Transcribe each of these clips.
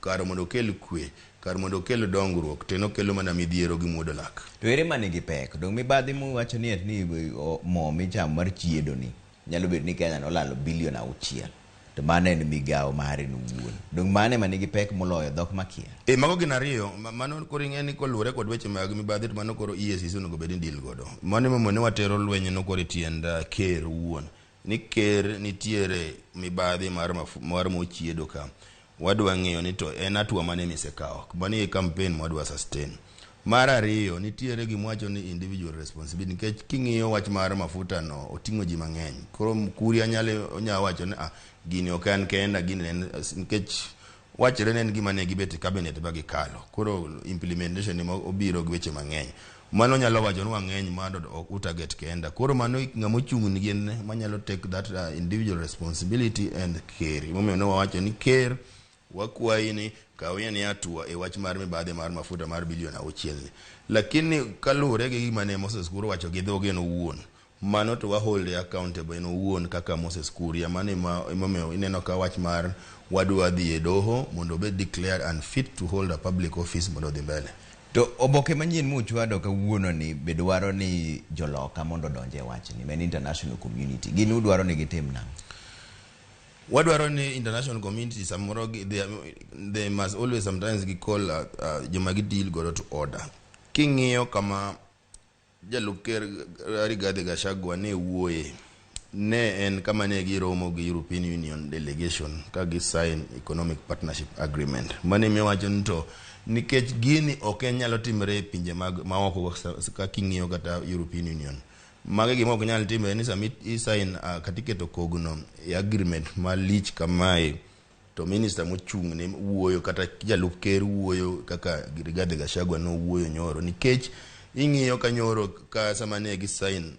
kar mondo okel kwe, kar mondo okel dongruok, teno kelo mana midhiero gi muodo lak. To ere mane gi pek? Dong mibadhi mu wacho ni ni mo michamo mar chiedo ni nyalo bet ni Kenya nolalo bilion 6. To mane en migawo mare nuwuon. Dong mane mane gi pek moloyo dhok makia? Mago gin ariyo, mano koro ing'eni koluwore kod weche mag mibadhi to mano koro EACC onego bed ni deal godo. Mano momo ne watero lweny no koro tiend ker wuon. Ni ker nitiere mibadhi mar mochiedo ka. Wadwa ng'eyo ni to en atua mane misekawo. Mano e campaign mwadwa sustain. Mar ariyo nitiere gimwacho ni individual responsibility, nikech king'iyo wach mar mafuta no oting'o ji mang'eny. Koro Kuria nya wacho ni gini ok an kenda, gini nikech wachre en gima ne gibet cabinet ba gikalo. Koro implementation ni obiro gi weche mang'eny. Mano nyalo wacho ni wang'eny mado utaget kenda. Koro mano ng'amo chung' ni gin manyalo take that individual responsibility and care. Momiyo ne wawacho ni ker wakwayi ni kawiye ni atua e wach mar mibadhi mar mafuta mar bilion 6. Lakini kalure gi gima ne Moses Kuria wacho gi dhoge no wuon, mano to wa hold accountable no wuon kaka Moses Kuria. Mano momiyo ineno ka wach mar wadwa dhi e doho mondo be declared unfit to hold a public office mondo dhi mbele. To oboke manyien muchwado kawuono ni bedwaro ni joloka mondo donje wach ni men international community. Gin udwaro ni gitim nang'o? Wadwaro ni international community samoro they must always sometimes call joma gi deal godo to order. King'iyo kama Jalup Ker Rigathi Gachagua ne wuoye, ne en kama ne giromo gi European Union delegation ka gi sign economic partnership agreement. Mane mi wacho ni to nikech gini ok nyalo timre pinje maoko ka king'iyo kata European Union. Mage gima ok nyalo timre ni sami sign katiketo kogno e agreement malich kamae to minister mochung' ne wuoyo kata Jalup Ker wuoyo kaka Rigathi Gachagua no wuoyo nyoro, nikech ing'iyo ka nyoro ka sama ne gi sign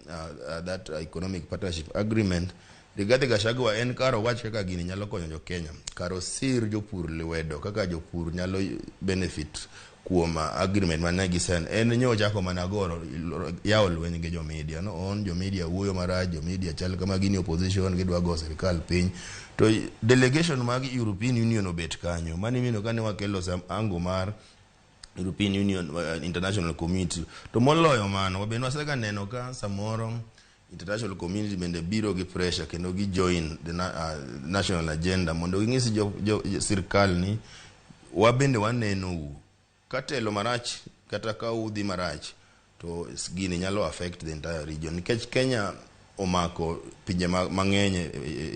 that economic partnership agreement, Rigathi Gachagua en karo wach kaka gini nyalo konyo jo Kenya, karo sir jopur lwedo kaka jopur nyalo benefit kuom agreement man gi sign. En nyo chako managoro yawo lweny gi jo media no, on jo media wuoyo maraj, jo media chal kama gini opposition gidwa go sirikal piny, to delegation mag European Union obet kanyo. Mani mino kane wakelo ango mar European Union international community, to moloyo mano wabeno wasega neno ka samoro international community bende biro gi pressure kendo gi join the national agenda mondo ging'isi sirikal ni wabende waneno katelo marach kata ka udhi marach to gini nyalo affect the entire region, nikech Kenya omako pinje mang'eny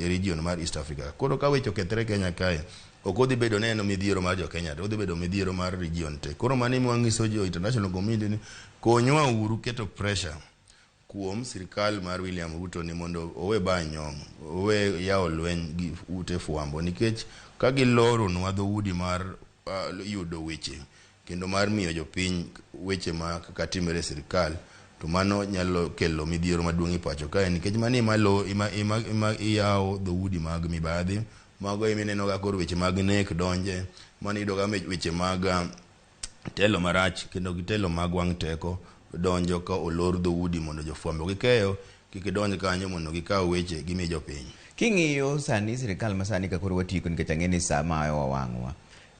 e region mar East Africa. Koro ka wecho kethre Kenya kae ok odhi bedo neno midhiero mar jo Kenya, to odhi bedo midhiero mar region te. Koro mani mwangiso jo international community ni konywa uru keto pressure kuom sirikal mar William Ruto ni mondo owe banyo, owe yawo lweny gi ute fuambo, nikech ka giloro nwa dhoudi mar yudo weche kendo mar miyo jopiny weche ma kaka timore sirikal, to mano nyalo kelo midhiero maduong' e pacho kae, nikech mani malo iyawo dhoudi mag mibadhi mago imineno ga kor weche mag nek donje, mani idoga weche mag telo marach kendo gitelo mag wang' teko donjo ka olor dhoudi mondo jofuambo gikeyo kik donj kanyo mondo gikaw weche gimi jopiny. King'iyo sani sirikal masani ka koro watiko nikech ang'eni sama wawang'wa